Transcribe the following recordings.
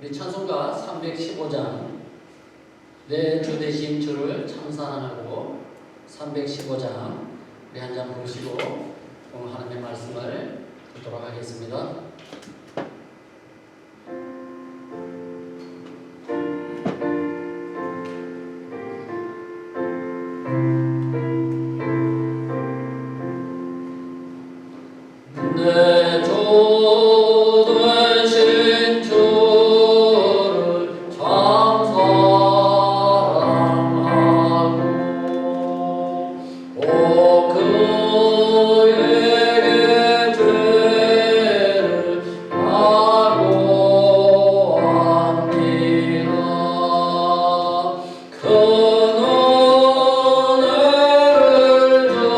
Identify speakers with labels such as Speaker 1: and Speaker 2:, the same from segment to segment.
Speaker 1: 우리 찬송가 315장 내 주 되신 주를 참사하고 315장 우리 한 장 보시고 오늘 하나님의 말씀을 듣도록 하겠습니다. 내 주 되신 주를 참사랑하고 오 그에게 죄를 사고합니다. 큰 은혜를 주신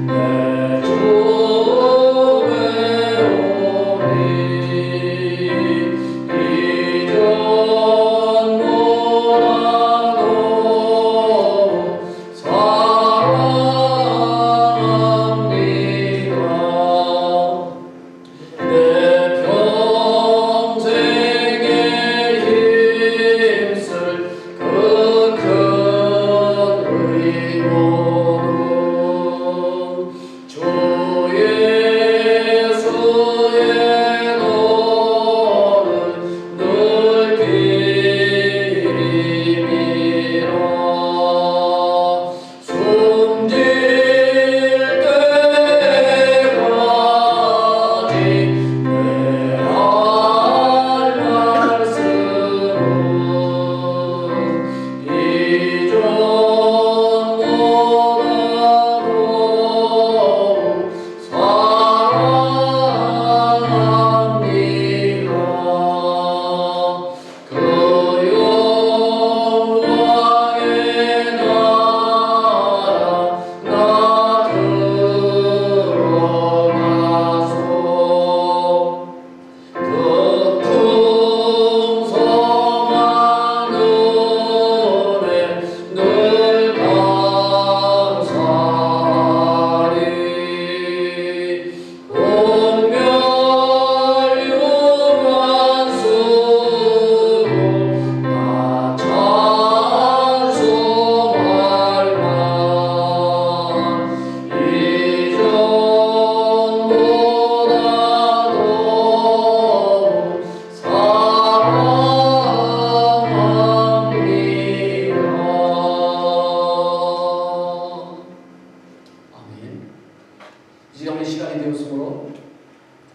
Speaker 1: 내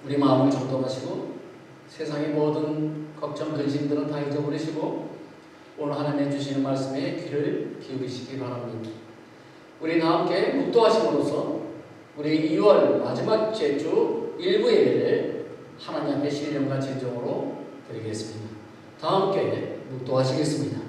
Speaker 1: 우리 마음을 정돈하시고 세상의 모든 걱정, 근심들은 다 잊어버리시고 오늘 하나님 주시는 말씀에 귀를 기울이시기 바랍니다. 우리 다 함께 묵도하심으로써 우리 2월 마지막 주 일부 예배를 하나님 앞에 신령과 진정으로 드리겠습니다. 다 함께 묵도하시겠습니다.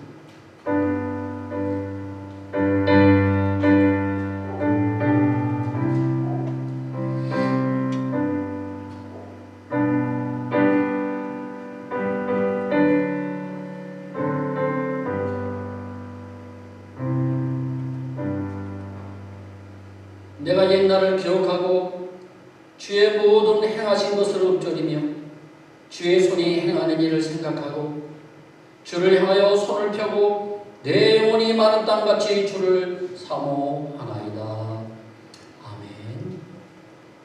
Speaker 1: 내가 옛날을 기억하고 주의 모든 행하신 것을 읊조리며 주의 손이 행하는 일을 생각하고 주를 향하여 손을 펴고 내 영혼이 마른 땅같이 주를 사모하나이다. 아멘.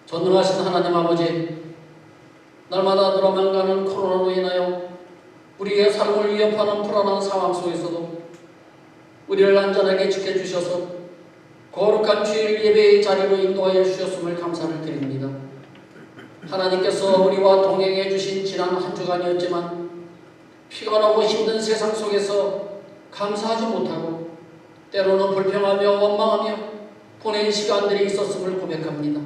Speaker 1: 전능하신 하나님 아버지, 날마다 늘어나가는 코로나로 인하여 우리의 삶을 위협하는 불안한 상황 속에서도 우리를 안전하게 지켜주셔서 거룩한 주일 예배의 자리로 인도하여 주셨음을 감사를 드립니다. 하나님께서 우리와 동행해 주신 지난 한 주간이었지만 피곤하고 힘든 세상 속에서 감사하지 못하고 때로는 불평하며 원망하며 보낸 시간들이 있었음을 고백합니다.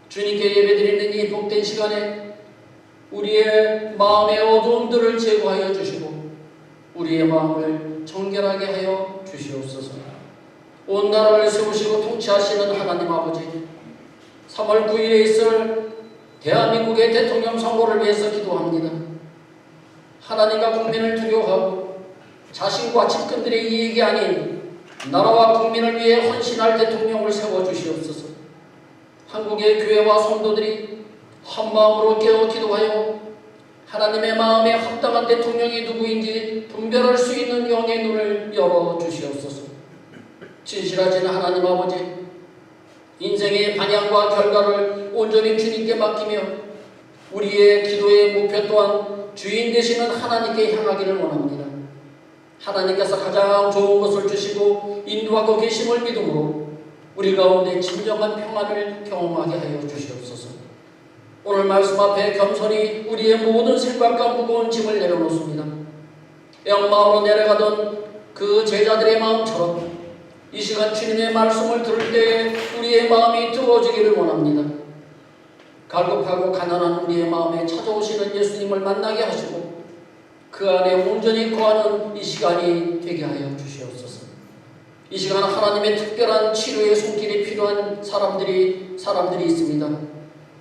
Speaker 1: 주님께 예배드리는 이 복된 시간에 우리의 마음의 어두움들을 제거하여 주시고 우리의 마음을 정결하게 하여 주시옵소서. 온 나라를 세우시고 통치하시는 하나님 아버지, 3월 9일에 있을 대한민국의 대통령 선거를 위해서 기도합니다. 하나님과 국민을 두려워하고 자신과 측근들의 이익이 아닌 나라와 국민을 위해 헌신할 대통령을 세워주시옵소서. 한국의 교회와 성도들이 한마음으로 깨어 기도하여 하나님의 마음에 합당한 대통령이 누구인지 분별할 수 있는 영의 눈을 열어주시옵소서. 진실하신 하나님 아버지, 인생의 방향과 결과를 온전히 주님께 맡기며 우리의 기도의 목표 또한 주인 되시는 하나님께 향하기를 원합니다. 하나님께서 가장 좋은 것을 주시고 인도하고 계심을 믿음으로 우리 가운데 진정한 평안을 경험하게 하여 주시옵소서. 오늘 말씀 앞에 겸손히 우리의 모든 생각과 무거운 짐을 내려놓습니다. 영마으로 내려가던 그 제자들의 마음처럼 이 시간 주님의 말씀을 들을 때에 우리의 마음이 뜨거워지기를 원합니다. 갈급하고 가난한 우리의 마음에 찾아오시는 예수님을 만나게 하시고 그 안에 온전히 거하는 이 시간이 되게 하여 주시옵소서. 이 시간 하나님의 특별한 치료의 손길이 필요한 사람들이 있습니다.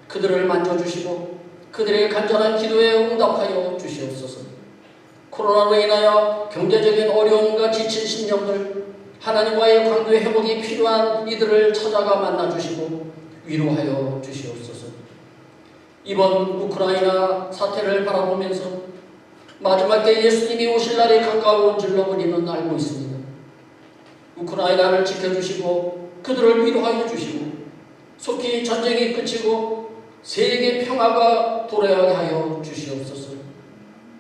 Speaker 1: 그들을 만져주시고 그들의 간절한 기도에 응답하여 주시옵소서. 코로나로 인하여 경제적인 어려움과 지친 심령들, 하나님과의 관계 회복이 필요한 이들을 찾아가 만나주시고 위로하여 주시옵소서. 이번 우크라이나 사태를 바라보면서 마지막 때 예수님이 오실 날이 가까운 줄로 우리는 알고 있습니다. 우크라이나를 지켜주시고 그들을 위로하여 주시고 속히 전쟁이 그치고 세계 평화가 도래하게 하여 주시옵소서.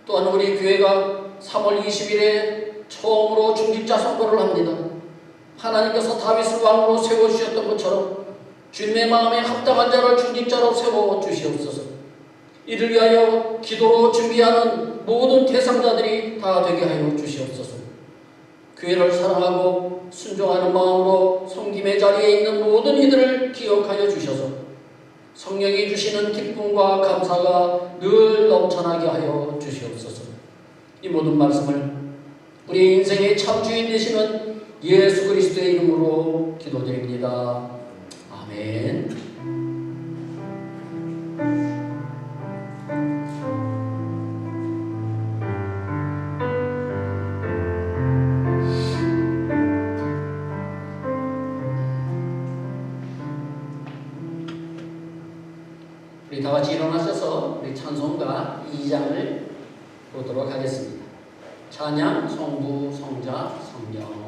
Speaker 1: 또한 우리 교회가 3월 20일에 처음으로 중직자 선거를 합니다. 하나님께서 다윗을 왕으로 세워주셨던 것처럼 주님의 마음에 합당한 자를 중직자로 세워주시옵소서. 이를 위하여 기도로 준비하는 모든 대상자들이 다 되게 하여 주시옵소서. 교회를 사랑하고 순종하는 마음으로 섬김의 자리에 있는 모든 이들을 기억하여 주셔서 성령이 주시는 기쁨과 감사가 늘 넘쳐나게 하여 주시옵소서. 이 모든 말씀을 우리 인생의 참 주인 되시는 예수 그리스도의 이름으로 기도드립니다. 아멘. 우리 다같이 일어나셔서 우리 찬송가 2장을 보도록 하겠습니다. 찬양, 성부, 성자, 성령.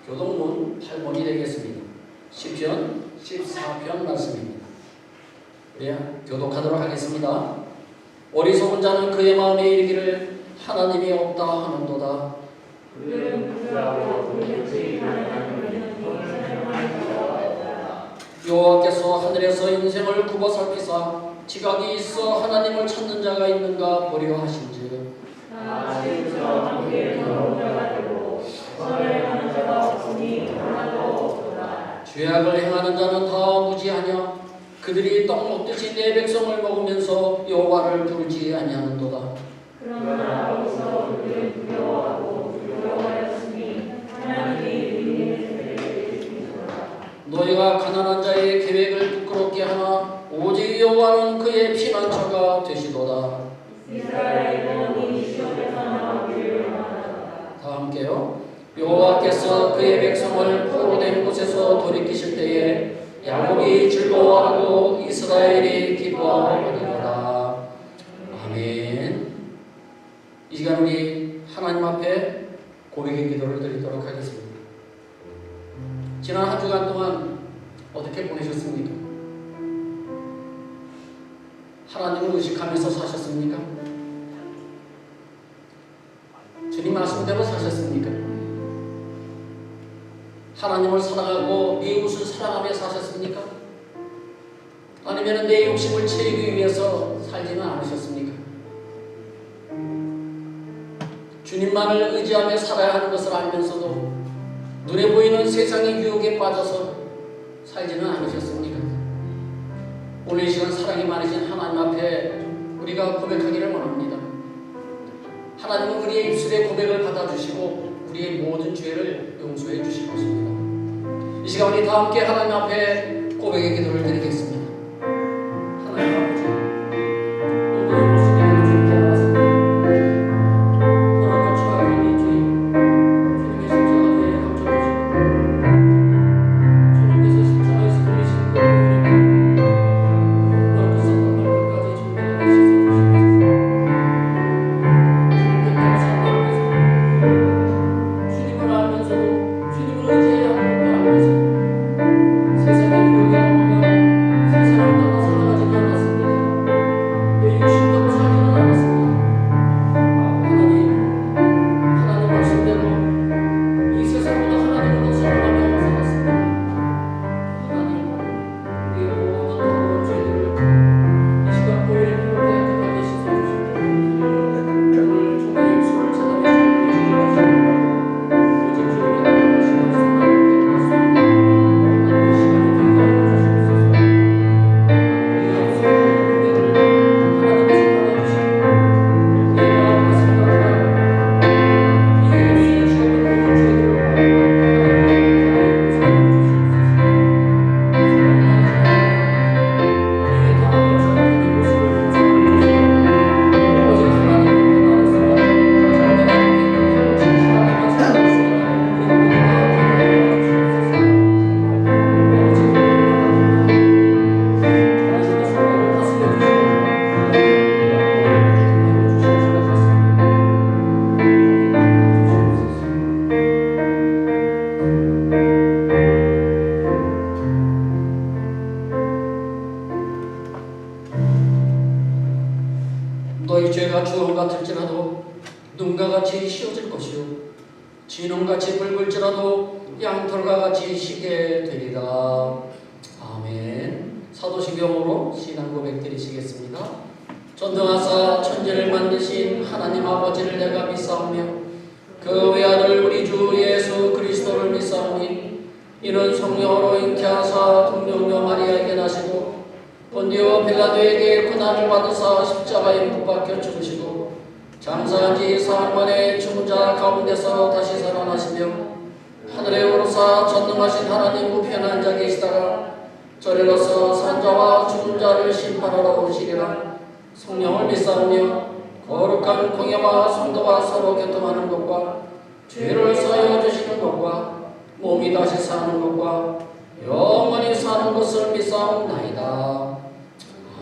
Speaker 1: 교동문 8번이 되겠습니다. 시편 14편 말씀입니다. 우리 교독하도록 하겠습니다. 어리석은 자는 그의 마음에 이르기를 하나님이 없다 하는도다. 여호와께서 하늘에서 인생을 굽어 살피사 지각이 있어 하나님을 찾는 자가 있는가 보려 하신즉 죄악을 행하는 자는 다 무지하냐? 그들이 떡 먹듯이 내 백성을 먹으면서 여호와를 부르지 아니하는도다.
Speaker 2: 그러나 거기서 우리는 두려워하고 두려워하였으니 하나님이 우리의 죄를 지키소서.
Speaker 1: 너희가 가난한 자의 계획을 부끄럽게 하나 오직 여호와는 그의 피난처가 되시도다.
Speaker 2: 이스라엘은 이 시험에서 나오기를 원하노라.
Speaker 1: 다 함께요. 여호와께서 그의 백성을 포로된 곳에서 돌이키실 때에 야곱이 즐거워하고 이스라엘이 기뻐하리로다. 아멘. 이 시간 우리 하나님 앞에 고백의 기도를 드리도록 하겠습니다. 지난 한 주간 동안 어떻게 보내셨습니까? 하나님을 의식하면서 사셨습니까? 주님 말씀대로 사셨습니까? 하나님을 사랑하고 이웃을 사랑하며 사셨습니까? 아니면 내 욕심을 채우기 위해서 살지는 않으셨습니까? 주님만을 의지하며 살아야 하는 것을 알면서도 눈에 보이는 세상의 유혹에 빠져서 살지는 않으셨습니까? 오늘 이 시간 사랑이 많으신 하나님 앞에 우리가 고백하기를 원합니다. 하나님은 우리의 입술의 고백을 받아주시고 우리의 모든 죄를 용서해 주실 것입니다. 이 시간 우리 다 함께 하나님 앞에 고백의 기도를 드리겠습니다. 하나님 아버지, 오늘 모습을 주님께 알았습니다. 하나님과 추가하는 이 주님, 주님의 십자가 위에 감춰주시고 주님께서 십자가에서 흘리신 그 보혈의 넓은 산도 발끝까지 주님의 씻어주시옵소서. 주님께서 산다면서 주님을 알면서도 주님을 의지해야 하는 걸 알면서 세상의 유혹에 넘어가 세상을 따라 살아가지는 않았습니다. 내 욕심대로 살지는 않았습니다. 하나님 말씀대로 이 세상보다 하나님을 더 사랑하며 살았습니다. 하나님, 우리의 모든 더러운 죄들을 이 시간 보혈의 피로 깨끗하게 씻어주시고 오늘 주님의 입술을 찾아내 주시고 오직 주님의 하나님의 말씀만 깨끗할 수 있는 하나님의 시간이 되게 하여 주시옵소서. 우리의 입술의 고백을 하나님께서 받아주시고 우리의 마음과 생각과 우리의 입술에 지어본 모든 죄들을 하나님께 용서해 주시옵소서. 우리의 더럽고 추악한 이 모습을 용서해 주시고 오직 하나님 앞에 나아서 정결하고 깨끗하고 진실하게만 살아갈 수 있는 우리 모두가 되게 하여 주시옵소서. 아버지, 당신의 성령을 다스려 주시고 우리를 주시옵소서. 너희 죄가 주홍 같을지라도 눈과 같이 씌어질 것이요 진홍같이 붉을지라도 양털과 같이 희게 되리라. 아멘. 사도신경으로 신앙 고백 드리시겠습니다. 전능하사 천지를 만드신 하나님 아버지를 내가 믿사오며 그 외아들 우리 주 예수 그리스도를 믿사오니 이는 성령으로 잉태하사 동정녀 마리아에게 나시고 본디오 빌라도에게 고난을 받으사 십자가에 못 박혀 죽으시고 장사한 지 사흘 만에 죽은 자 가운데서 다시 살아나시며 하늘에 오르사 전능하신 하나님 우편에 앉아 계시다가 저리로서 산자와 죽은 자를 심판하러 오시리라. 성령을 믿사오며 거룩한 공예와 성도와 서로 교통하는 것과 죄를 사하여 주시는 것과 몸이 다시 사는 것과 영원히 사는 것을 믿사옵나이다.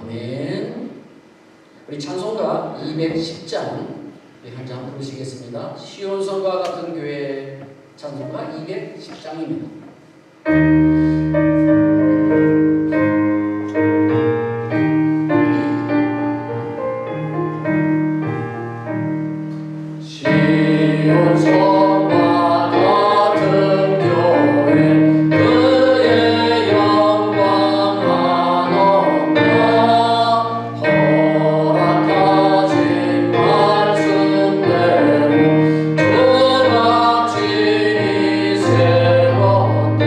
Speaker 1: 아멘. 우리 찬송가 210장 한 장 부르시겠습니다. 시온성과 같은 교회 찬송가 210장입니다. 시온성과 같은 교회 그의 영광 한없다 허락하신 말씀대로 주가 친히 세웠다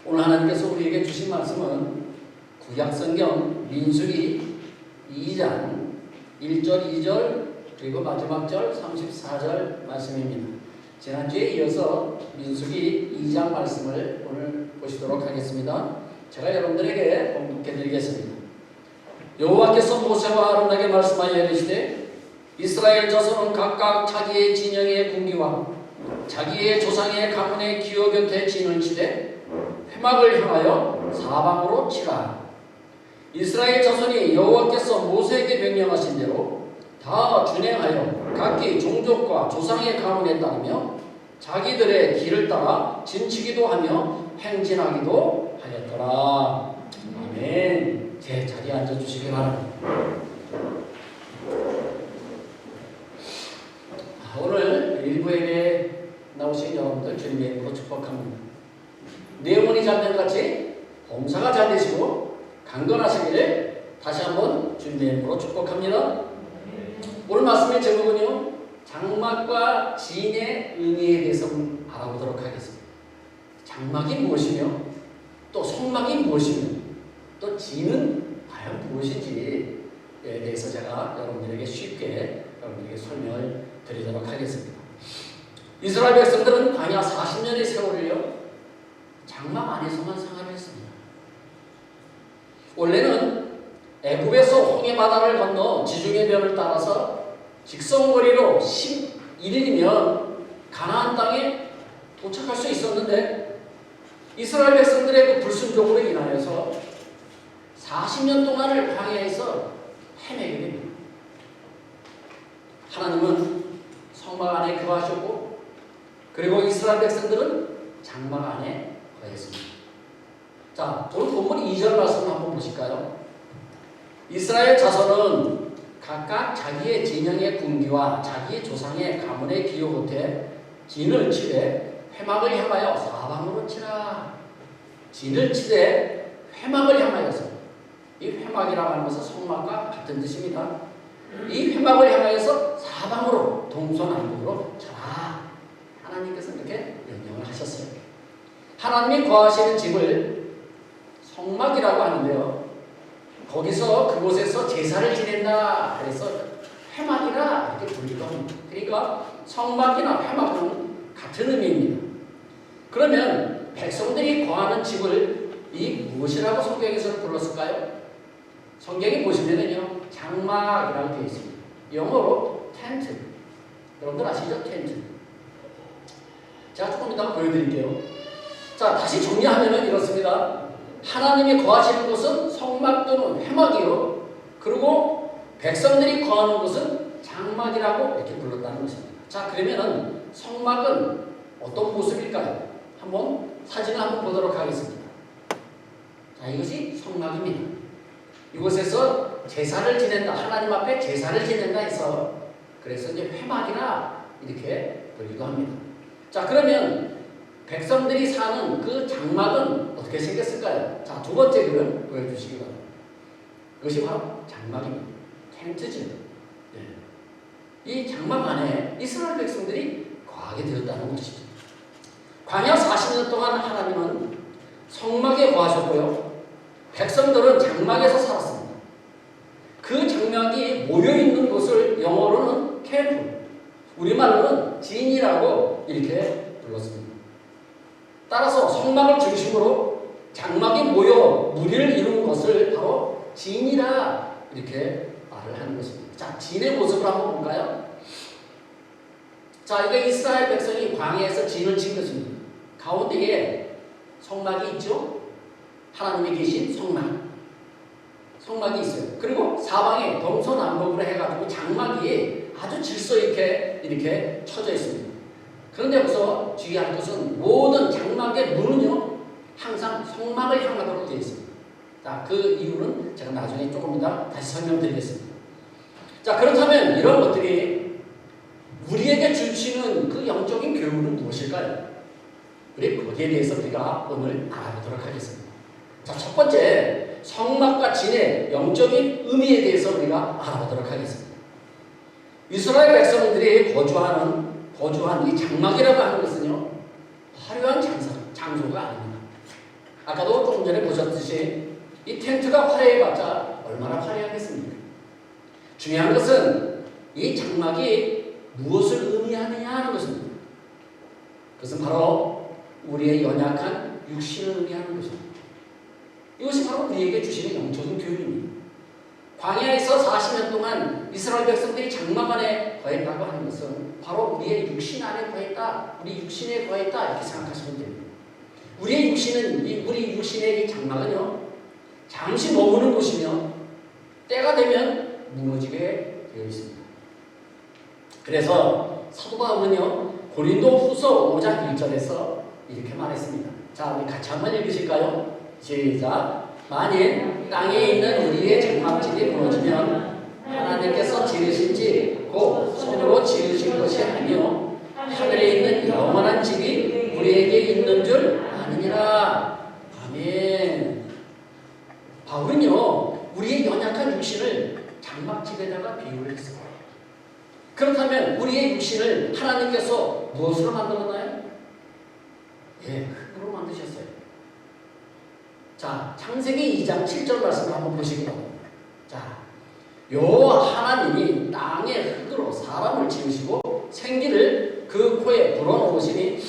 Speaker 1: 오늘 하나님께서 우리에게 주신 말씀은 구약성경 민수기 2장 1절, 2절 그리고 마지막 절 34절 말씀입니다. 지난주에 이어서 민수기 2장 말씀을 오늘 보시도록 하겠습니다. 제가 여러분들에게 공독해 드리겠습니다. 여호와께서 모세와 아론에게 말씀하여 이르시되 이스라엘 자손은 각각 자기의 진영의 군기와 자기의 조상의 가문의 기호 곁에 진을 치되 회막을 향하여 사방으로 치라. 이스라엘 자손이 여호와께서 모세에게 명령하신 대로 다 준행하여 각기 종족과 조상의 가문에 따르며 자기들의 길을 따라 진치기도 하며 행진하기도 하였더라. 아멘. 제 자리에 앉아주시기 바랍니다. 오늘 일부에게 나오신 여러분들 주님의 이름으로 축복합니다. 내용이 잘된 같이 봉사가 잘 되시고 강건하시기를 다시 한번 주님의 이름으로 축복합니다. 오늘 말씀의 제목은요, 장막과 진의 의미에 대해서 알아보도록 하겠습니다. 장막이 무엇이며 또 성막이 무엇이며 또 진은 과연 무엇인지에 대해서 제가 여러분들에게 쉽게 여러분들에게 설명을 드리도록 하겠습니다. 이스라엘 백성들은 광야 40년의 세월을요 장막 안에서만 생활을 했습니다. 원래는 애굽에서 홍해 바다를 건너 지중해 변을 따라서 직선거리로 11일이면 가나안 땅에 도착할 수 있었는데 이스라엘 백성들의 그 불순종으로 인하여서 40년 동안을 광야에서 헤매게 됩니다. 하나님은 성막 안에 거하셨고 그리고 이스라엘 백성들은 장막 안에 거했습니다. 자, 오늘 본문 2절 말씀을 한번 보실까요? 이스라엘 자손은 각각 자기의 진영의 군기와 자기의 조상의 가문의 기호 곁에 진을 치되 회막을 향하여 사방으로 치라. 진을 치되 회막을 향하여서, 이 회막이라고 하는 것은 성막과 같은 뜻입니다. 이 회막을 향하여서 사방으로 동서남북으로 쳐라. 하나님께서 이렇게 명령을 하셨어요. 하나님이 거하시는 집을 성막이라고 하는데요, 거기서 그곳에서 제사를 지낸다 그래서 회막이라 이렇게 부르기도 합니다. 그러니까 성막이나 회막은 같은 의미입니다. 그러면 백성들이 거하는 집을 이 무엇이라고 성경에서 불렀을까요? 성경에 보시면은요 장막이라고 되어 있습니다. 영어로 텐트. 여러분들 아시죠? 텐트. 제가 조금 이따가 보여드릴게요. 자, 다시 정리하면 이렇습니다. 하나님이 거하시는 곳은 성막 또는 회막이요, 그리고 백성들이 거하는 곳은 장막이라고 이렇게 불렀다는 것입니다. 자, 그러면은 성막은 어떤 모습일까요? 한번 사진을 한번 보도록 하겠습니다. 자, 이것이 성막입니다. 이곳에서 제사를 지낸다, 하나님 앞에 제사를 지낸다 해서 그래서 이제 회막이라 이렇게 불리기도 합니다. 자, 그러면 백성들이 사는 그 장막은 어떻게 생겼을까요? 자, 두 번째 그림 보여주시기 바랍니다. 이것이 바로 장막입니다. 텐트죠. 네. 이 장막 안에 이스라엘 백성들이 거하게 되었다는 것이죠. 광야 40년 동안 하나님은 성막에 거하셨고요, 백성들은 장막에서 살았습니다. 그 장막이 모여있는 곳을 영어로는 캠프, 우리말로는 진이라고 이렇게 불렀습니다. 따라서 성막을 중심으로 장막이 모여 무리를 이룬 것을 바로 진이라 이렇게 말을 하는 것입니다. 자, 진의 모습을 한번 볼까요? 자, 이게 이스라엘 백성이 광야에서 진을 친 것입니다. 가운데에 성막이 있죠? 하나님이 계신 성막이 있어요. 그리고 사방에 동서남북으로 해가지고 장막이 아주 질서 있게 이렇게 쳐져 있습니다. 그런데 여기서 주의할 것은 모든 장막의 문은요 항상 성막을 향하도록 되어 있습니다. 자, 그 이유는 제가 나중에 조금 이따 다시 설명드리겠습니다. 자, 그렇다면 이런 것들이 우리에게 주시는 그 영적인 교훈은 무엇일까요? 우리 거기에 대해서 우리가 오늘 알아보도록 하겠습니다. 자, 첫 번째 성막과 진의 영적인 의미에 대해서 우리가 알아보도록 하겠습니다. 이스라엘 백성들이 거주한 이 장막이라고 하는 것은요 화려한 장소가 아닙니다. 아까도 조금 전에 보셨듯이 이 텐트가 화려해봤자 얼마나 화려하겠습니까? 중요한 것은 이 장막이 무엇을 의미하느냐 하는 것입니다. 그것은 바로 우리의 연약한 육신을 의미하는 것입니다. 이것이 바로 우리에게 주시는 영적인 교훈입니다. 광야에서 40년 동안 이스라엘 백성들이 장막 안에 거했다고 하는 것은 바로 우리의 육신 안에 거했다, 우리 육신에 거했다 이렇게 생각하시면 됩니다. 우리 육신의 이 장막은요 잠시 머무는 곳이며 때가 되면 무너지게 되어 있습니다. 그래서 사도 바울은요 고린도 후서 5장 1절에서 이렇게 말했습니다. 자, 우리 같이 한번 읽으실까요? 시작. 만일 땅에 있는 우리의 장막집이 무너지면 하나님께서 지으신 집 곧 손으로 지으신 것이 아니요 하늘에 있는 영원한 집이 우리에게 있는 줄 아느니라. 아멘. 바울은요 우리의 연약한 육신을 장막집에다가 비유를 했습니다. 그렇다면 우리의 육신을 하나님께서 무엇으로 만들었나요? 예, 흙으로 만드셨어요. 자, 창세기 2장 7절 말씀을 한번 보시기 바랍니다. 자, 여호와 하나님이 땅의 흙으로 사람을 지으시고 생기를 그 코에 불어넣으시니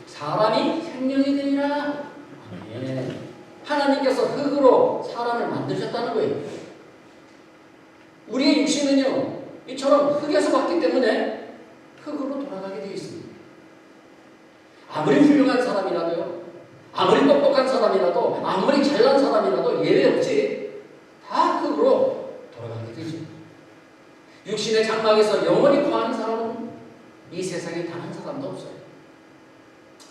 Speaker 1: 사람이 생명이 되리라. 아멘. 하나님께서 흙으로 사람을 만드셨다는 거예요. 우리의 육신은요 이처럼 흙에서 왔기 때문에 흙으로 돌아가게 되어 있습니다. 아무리 훌륭한 사람이라도요, 아무리 똑똑한 사람이라도, 아무리 잘난 사람이라도 예외 없이 다 흙으로 돌아가게 되죠. 육신의 장막에서 영원히 거하는 사람은 이 세상에 단 한 사람도 없어요.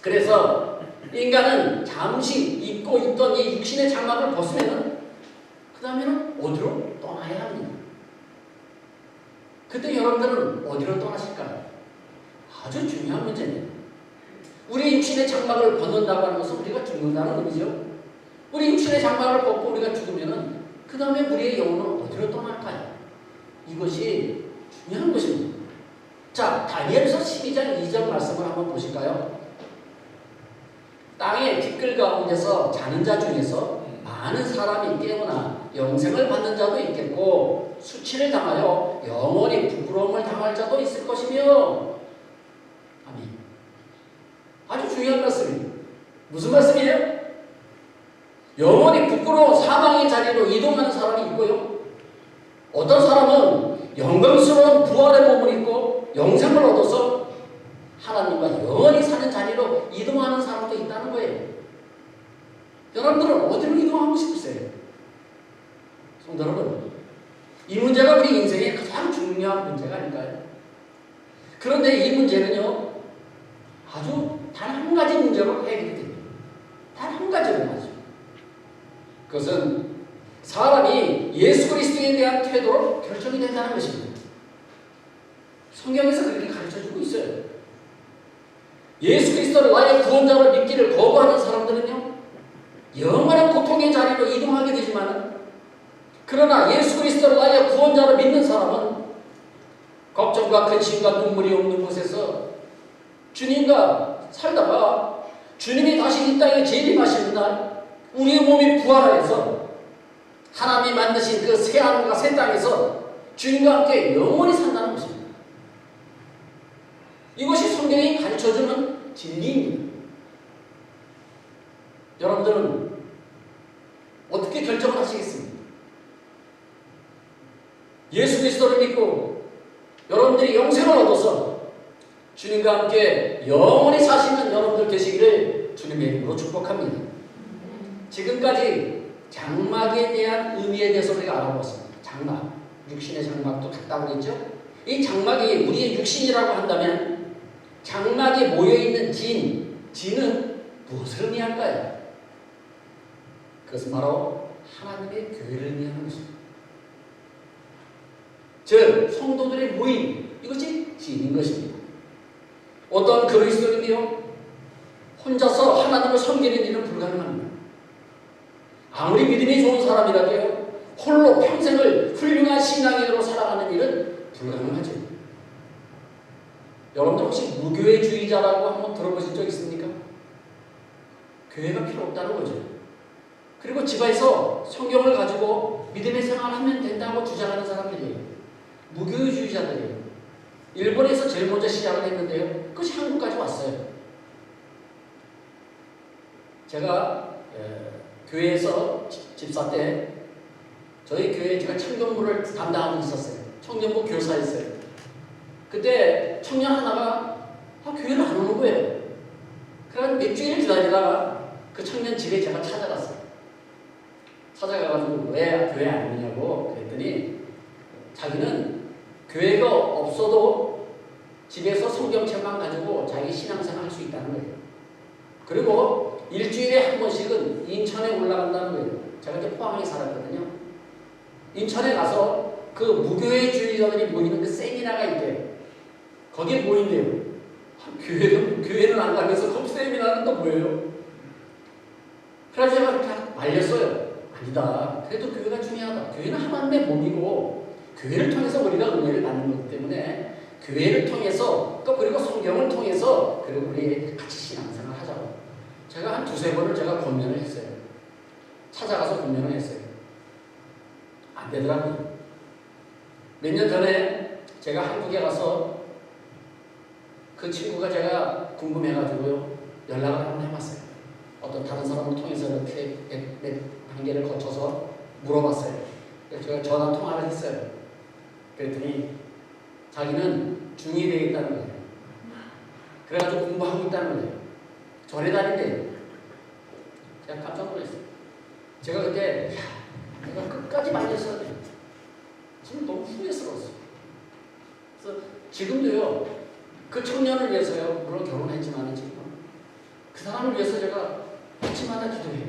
Speaker 1: 그래서 인간은 잠시 입고 있던 이 육신의 장막을 벗으면은 그 다음에는 어디로 떠나야 합니다. 그때 여러분들은 어디로 떠나실까요? 아주 중요한 문제입니다. 우리 육신의 장막을 벗는다고 하는 것은 우리가 죽는다는 의미죠. 우리 육신의 장막을 벗고 우리가 죽으면은 그 다음에 우리의 영혼은 어디로 떠날까요? 이것이 중요한 것입니다. 자, 다니엘서 12장 2절 말씀을 한번 보실까요? 땅의 티끌 가운데서 자는 자 중에서 많은 사람이 깨어나 영생을 받는 자도 있겠고 수치를 당하여 영원히 부끄러움을 당할 자도 있을 것이며. 아멘. 아주 중요한 말씀입니다. 무슨 말씀이에요? 영원히 부끄러운 사망의 자리로 이동하는 사람이 있고요, 어떤 사람은 영광스러운 부활의 몸을 입고 영생을 얻어서 하나님과 영원히 사는 자리로 이동하는 사람도 있다는 거예요. 여러분들은 어디로 이동하고 싶으세요? 성도 여러분, 이 문제가 우리 인생의 가장 중요한 문제가 아닐까요? 그런데 이 문제는요 아주 단 한 가지 문제로 해결이 됩니다. 단 한 가지로 하죠. 그것은 사람이 예수 그리스도에 대한 태도로 결정이 된다는 것입니다. 성경에서 그렇게 가르쳐주고 있어요. 예수 그리스도를 나의 구원자로 믿기를 거부하는 사람들은요 영원한 고통의 자리로 이동하게 되지만, 그러나 예수 그리스도를 나의 구원자로 믿는 사람은 걱정과 근심과 눈물이 없는 곳에서 주님과 살다가 주님이 다시 이 땅에 재림하시는 날 우리의 몸이 부활하여서 하나님이 만드신 그 새 하늘과 새 땅에서 주님과 함께 영원히 산다는 것입니다. 이것이 성경이 가르쳐주는 진리입니다. 여러분들은 어떻게 결정을 하시겠습니까? 예수 그리스도를 믿고 여러분들이 영생을 얻어서 주님과 함께 영원히 사시는 여러분들 되시기를 주님의 이름으로 축복합니다. 지금까지 장막에 대한 의미에 대해서 우리가 알아보았습니다. 장막, 육신의 장막도 같다고 그랬죠? 이 장막이 우리의 육신이라고 한다면 장막에 모여있는 진은 무엇을 의미할까요? 그것은 바로 하나님의 교회를 의미하는 것입니다. 즉 성도들의 모임, 이것이 진인 것입니다. 어떤 그리스도인이요 혼자서 하나님을 섬기는 일은 불가능합니다. 아무리 믿음이 좋은 사람이라도요 홀로 평생을 훌륭한 신앙인으로 살아가는 일은 불가능하죠. 여러분들 혹시 무교회주의자라고 한번 들어보신 적 있습니까? 교회가 필요 없다는 거죠. 그리고 집에서 성경을 가지고 믿음의 생활을 하면 된다고 주장하는 사람들이에요. 무교회주의자들이에요. 일본에서 제일 먼저 시작을 했는데요. 그것이 한국까지 왔어요. 제가 교회에서 집사 때 저희 교회에 제가 청년부를 담당하고 있었어요. 청년부 교사였어요. 그때 청년 하나가 교회를 안 오는 거예요. 그래서 몇 주일 기다리다가 그 청년 집에 제가 찾아갔어요. 찾아가가지고 왜 교회 안 오냐고 그랬더니 자기는 교회가 없어도 집에서 성경책만 가지고 자기 신앙생활 할 수 있다는 거예요. 그리고 일주일에 한 번씩은 인천에 올라간다는 거예요. 제가 이제 포항에 살았거든요. 인천에 가서 그 무교회주의자들이 모이는 그 세미나가 있대요. 거기에 모인대요. 교회는 안 가면서 그 세미나는 또 뭐예요? 그래서 제가 그냥 말렸어요. 아니다. 그래도 교회가 중요하다. 교회는 하나님의 몸이고 교회를 통해서 우리가 은혜를 받는 거기 때문에 교회를 통해서 또 그리고 성경을 통해서 그리고 우리 같이 신앙생활을 하자고. 제가 한 두세 번을 제가 권면을 했어요. 찾아가서 권면을 했어요. 안 되더라고요. 몇 년 전에 제가 한국에 가서 그 친구가 제가 궁금해가지고요 연락을 한번 해봤어요. 어떤 다른 사람을 통해서 이렇게 몇 단계를 거쳐서 물어봤어요. 그래서 제가 전화 통화를 했어요. 그랬더니 자기는 중2 되겠다는 거예요. 그래가지고 공부하고 있다는 거예요. 절에 다닌대요. 제가 깜짝 놀랐어요. 제가 그때 내가 끝까지 말렸어야 돼. 지금 너무 후회스러웠어요. 그래서 지금도요 그 청년을 위해서요 물론 결혼했지만 지금 그 사람을 위해서 제가 아침마다 기도해요.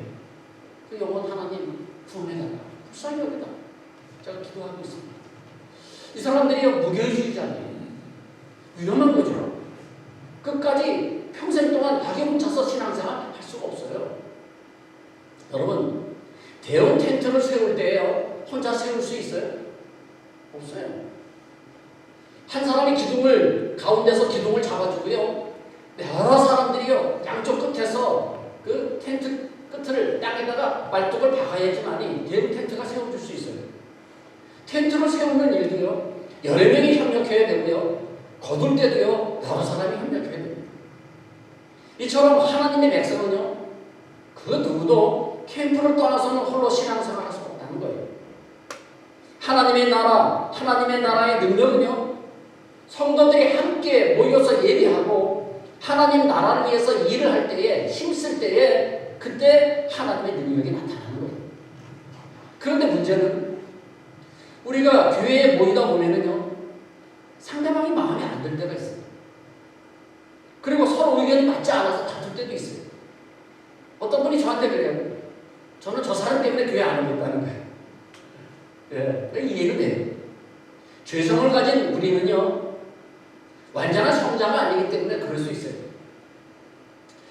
Speaker 1: 그 영혼 하나님 구원해달라. 불쌍히 여기다. 제가 기도하고 있습니다. 이 사람들이요 무교회주의자예요. 위험한 거죠. 끝까지 평생 동안 자기 혼자서 신앙생활 할 수가 없어요. 여러분 대형 텐트를 세울 때요 혼자 세울 수 있어요? 없어요. 한 사람이 기둥을 가운데서 기둥을 잡아주고요 여러 사람들이요 양쪽 끝에서 그 텐트 끝을 땅에다가 말뚝을 박아야지만이 대형 텐트가 세워줄 수 있어요. 텐트를 세우는 일도요 여러 명이 협력해야 되고요 거둘 때도요 여러 사람이 협력해야 됩니다. 이처럼 하나님의 백성은요 그 누구도 캠프를 떠나서는 홀로 신앙생활을 할 수 없다는 거예요. 하나님의 나라, 하나님의 나라의 능력은요 성도들이 함께 모여서 예배하고 하나님 나라를 위해서 일을 할 때에 힘쓸 때에 그때 하나님의 능력이 나타나는 거예요. 그런데 문제는 우리가 교회에 모이다 보면은요 상대방이 마음에 안 들 때가 있어요. 그리고 서로 의견이 맞지 않아서 다툴 때도 있어요. 어떤 분이 저한테 그래요. 저는 저 사람 때문에 교회 안 오겠다는 거예요. 예, 이해는 돼요. 죄성을 가진 우리는요 완전한 성자가 아니기 때문에 그럴 수 있어요.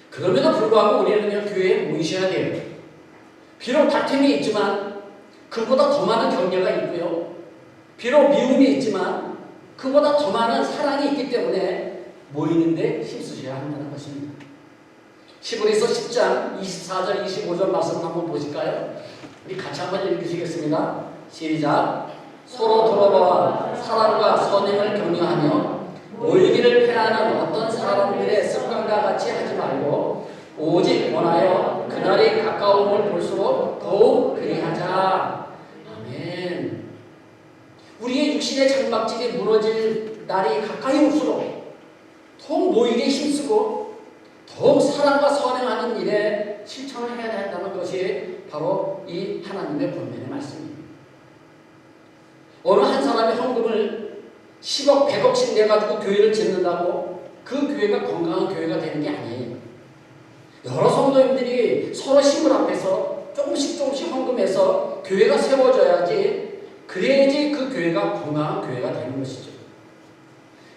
Speaker 1: 그럼에도 불구하고 우리는요 교회에 모이셔야 돼요. 비록 다툼이 있지만 그보다 더 많은 격려가 있고요. 비록 미움이 있지만 그보다 더 많은 사랑이 있기 때문에 모이는데 힘쓰셔야 한다는 것입니다. 히브리서 10장 24절 25절 말씀 한번 보실까요? 우리 같이 한번 읽으시겠습니다. 시작. 서로 돌아보아 사랑과 선행을 격려하며 모이기를 패하는 어떤 사람들의 습관 사람과 같이 하지 말고 오직 원하여 그날이 가까움을 볼수록 더욱 그리하자. 아멘. 우리의 육신의 장막집이 무너질 날이 가까이 올수록 더욱 모이게 힘쓰고 더욱 사랑과 선행하는 일에 실천을 해야 한다는 것이 바로 이 하나님의 본면의 말씀입니다. 어느 한 사람이 헌금을 10억, 100억씩 내가지고 교회를 짓는다고 그 교회가 건강한 교회가 되는 게 아니에요. 여러 성도님들이 서로 힘을 합해서 조금씩 헌금해서 교회가 세워져야지, 그래야지 그 교회가 건강한 교회가 되는 것이죠.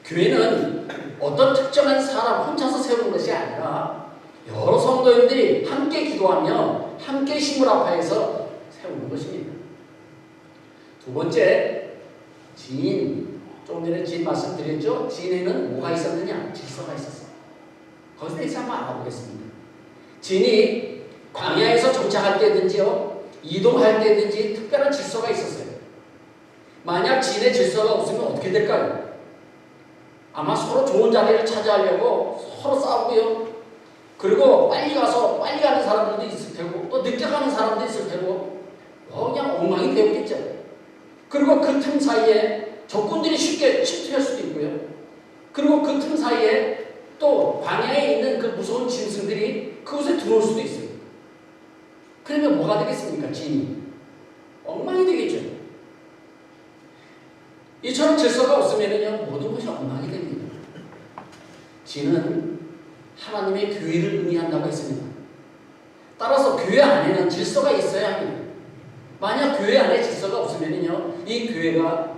Speaker 1: 교회는 어떤 특정한 사람 혼자서 세우는 것이 아니라 여러 성도님들이 함께 기도하며 함께 힘을 합해서 세우는 것입니다. 두 번째, 지인. 조금 전에 지인 말씀드렸죠? 지인에는 뭐가 있었느냐? 질서가 있었어요. 거기서 대해서 한번 알아보겠습니다. 지인이 광야에서 정착할 때든지요, 이동할 때든지 특별한 질서가 있었어요. 만약 지인의 질서가 없으면 어떻게 될까요? 아마 서로 좋은 자리를 차지하려고 서로 싸우고요. 그리고 빨리 가서 빨리 가는 사람들도 있을 테고 또 늦게 가는 사람도 있을 테고 그냥 엉망이 되었겠죠. 그리고 그 틈 사이에 적군들이 쉽게 침투할 수도 있고요. 그리고 그 틈 사이에 또 광야에 있는 그 무서운 짐승들이 그곳에 들어올 수도 있어요. 그러면 뭐가 되겠습니까? 지인이 엉망이 되겠죠. 이처럼 질서가 없으면요 모든 것이 엉망이 됩니다. 지는 하나님의 교회를 의미한다고 했습니다. 따라서 교회 안에는 질서가 있어야 합니다. 만약 교회 안에 질서가 없으면요 이 교회가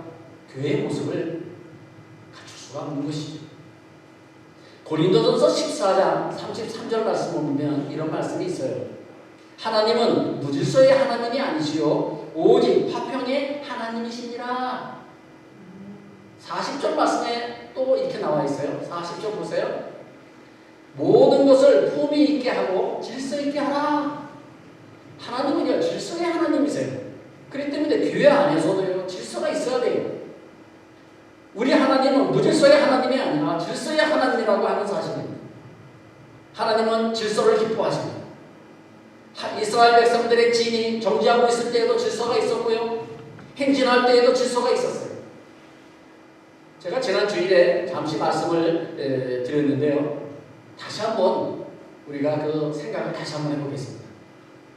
Speaker 1: 교회의 모습을 갖출 수가 없는 것이죠. 고린도전서 14장 33절 말씀을 보면 이런 말씀이 있어요. 하나님은 무질서의 하나님이 아니시요 오직 화평의 하나님이시니라. 40절 말씀에 또 이렇게 나와 있어요. 40절 보세요. 모든 것을 품위 있게 하고 질서 있게 하라. 하나님은요 질서의 하나님이세요. 그렇기 때문에 교회 안에서도요 질서가 있어야 돼요. 우리 하나님은 무질서의 하나님이 아니라 질서의 하나님이라고 하는 사실입니다. 하나님은 질서를 기뻐하십니다. 이스라엘 백성들의 진이 정지하고 있을 때에도 질서가 있었고요. 행진할 때에도 질서가 있었어요. 제가 지난 주일에 잠시 말씀을 드렸는데요. 다시 한번 우리가 그 생각을 다시 한번 해보겠습니다.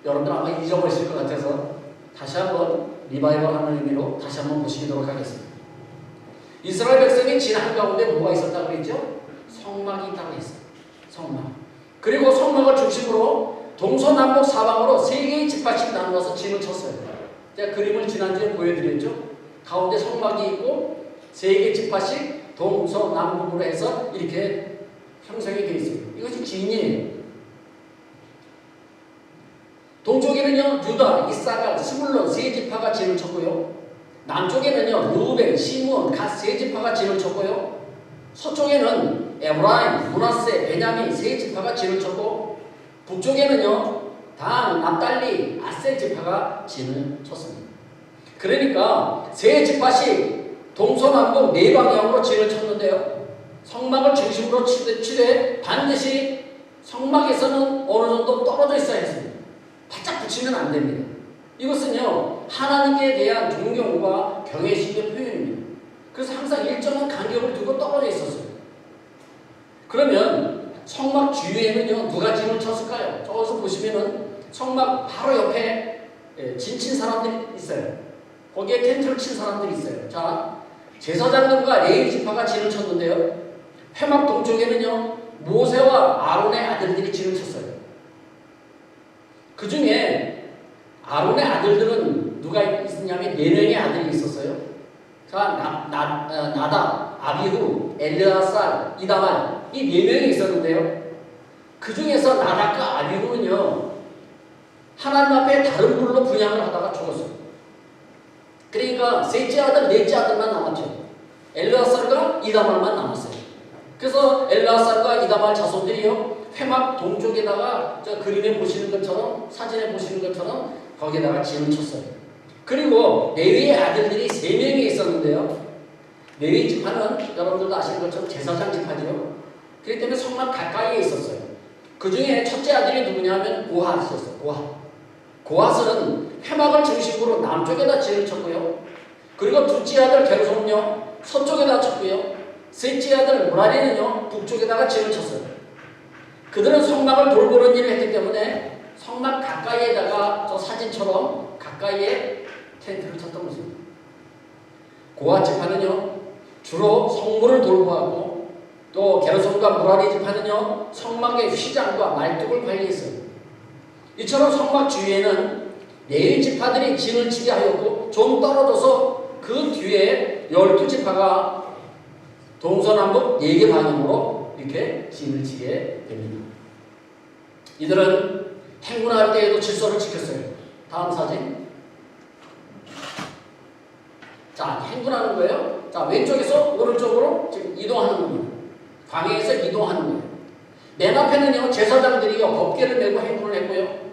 Speaker 1: 여러분들 아마 잊어버리실 것 같아서 다시 한번 리바이벌하는 의미로 다시 한번 보시도록 하겠습니다. 이스라엘 백성이 진 한가운데 뭐가 있었다고 그랬죠? 성막이 있다고 했어요. 성막. 그리고 성막을 중심으로 동서남북 사방으로 세 개의 지파씩 나누어서 진을 쳤어요. 제가 그림을 지난주에 보여드렸죠? 가운데 성막이 있고 세 개의 지파씩 동서남북으로 해서 이렇게 형성이 되어 있어요. 이것이 진이에요. 동쪽에는요 유다, 이사갈, 스불론 세 지파가 진을 쳤고요. 남쪽에는요 루벤, 시므온, 갓 세 지파가 진을 쳤고요. 서쪽에는 에브라임, 므낫세, 베냐민 세 지파가 진을 쳤고 북쪽에는요 단, 납달리, 아셀 지파가 진을 쳤습니다. 그러니까 세 지파씩 동서남북 네 방향으로 진을 쳤는데요. 성막을 중심으로 치되 반드시 성막에서는 어느 정도 떨어져 있어야 했습니다. 바짝 붙이면 안 됩니다. 이것은요 하나님께 대한 존경과 경외심의 표현입니다. 그래서 항상 일정한 간격을 두고 떨어져 있었어요. 그러면 성막 주위에는요 누가 진을 쳤을까요? 저기서 보시면은 성막 바로 옆에 진 친 사람들이 있어요. 거기에 텐트를 친 사람들이 있어요. 자, 제사장들과 레위 지파가 진을 쳤는데요. 회막 동쪽에는요 모세와 아론의 아들들이 진을 쳤어요. 그 중에 아론의 아들들은 누가 있었냐면 4명의 아들이 있었어요. 자, 나답, 아비후, 엘르아살, 이다말 이 4명이 있었는데요. 그 중에서 나답과 아비후는요 하나님 앞에 다른 불로 분향을 하다가 죽었어요. 그러니까 셋째 아들, 넷째 아들만 남았죠. 엘르아살과 이다말만 남았어요. 그래서 엘르아살과 이다말 자손들이요 회막 동쪽에다가 저 그림에 보시는 것처럼 사진에 보시는 것처럼 거기에다가 진을 쳤어요. 그리고 레위의 아들들이 3명이 있었는데요. 레위 지파는 여러분들도 아시는 것처럼 제사장 지파죠. 그렇기 때문에 성막 가까이에 있었어요. 그 중에 첫째 아들이 누구냐면 고핫이었어요. 고핫은 회막을 중심으로 남쪽에다 진을 쳤고요. 그리고 둘째 아들 게르솜은요 서쪽에다 쳤고요. 셋째 아들 무라리는요 북쪽에다가 진을 쳤어요. 그들은 성막을 돌보는 일을 했기 때문에 성막 가까이에다가 저 사진처럼 가까이에 텐트를 쳤던 것입니다. 고핫 지파는요 주로 성문을 돌보았고 또 게르솜과 무라리 지파는요 성막의 휘장과 말뚝을 관리했어요. 이처럼 성막 주위에는 레위 지파들이 진을 치게 하였고 좀 떨어져서 그 뒤에 12지파가 동서남북 4개 방향으로 이렇게 진을 치게 됩니다. 이들은 행군할 때에도 질서를 지켰어요. 다음 사진. 자, 행군하는 거예요. 자, 왼쪽에서 오른쪽으로 지금 이동하는 겁니다. 광해에서 이동하는 거예요. 맨 앞에는요, 제사장들이요, 법궤를 메고 행군을 했고요.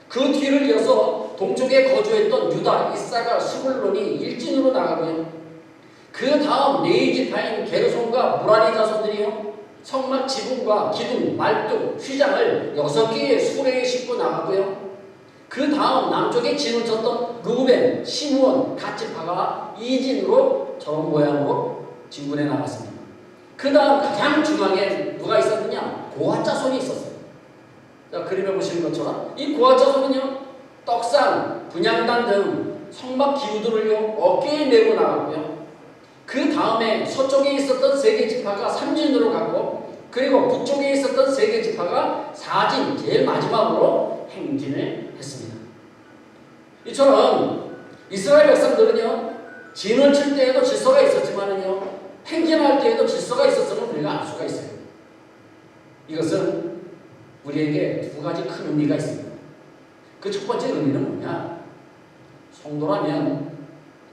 Speaker 1: 그 뒤를 이어서 동쪽에 거주했던 유다, 이사갈, 스불론이 일진으로 나가고요. 그 다음 레위 지파인 게르솜과 무라리 자손들이요, 성막 지붕과 기둥, 말뚝, 휘장을 6개의 수레에 싣고 나가고요. 그 다음 남쪽에 진을 쳤던 루벤, 시므온, 갓 지파가 이진으로 저런 모양으로 진군해 나갔습니다. 그 다음 가장 중앙에 누가 있었느냐? 고핫 자손이 있었어요. 자, 그림에 보시는 것처럼 이 고핫 자손은요 떡상, 분향단 등 성막 기구들을요 어깨에 메고 나갔고요. 그 다음에 서쪽에 있었던 3개 지파가 3진으로 갔고 그리고 북쪽에 있었던 3개 지파가 4진, 제일 마지막으로 행진을 했습니다. 이처럼 이스라엘 백성들은요 진을 칠 때에도 질서가 있었지만은요 행진할 때에도 질서가 있었음을 우리가 알 수가 있어요. 이것은 우리에게 2가지 큰 의미가 있습니다. 그 첫 번째 의미는 뭐냐? 성도라면,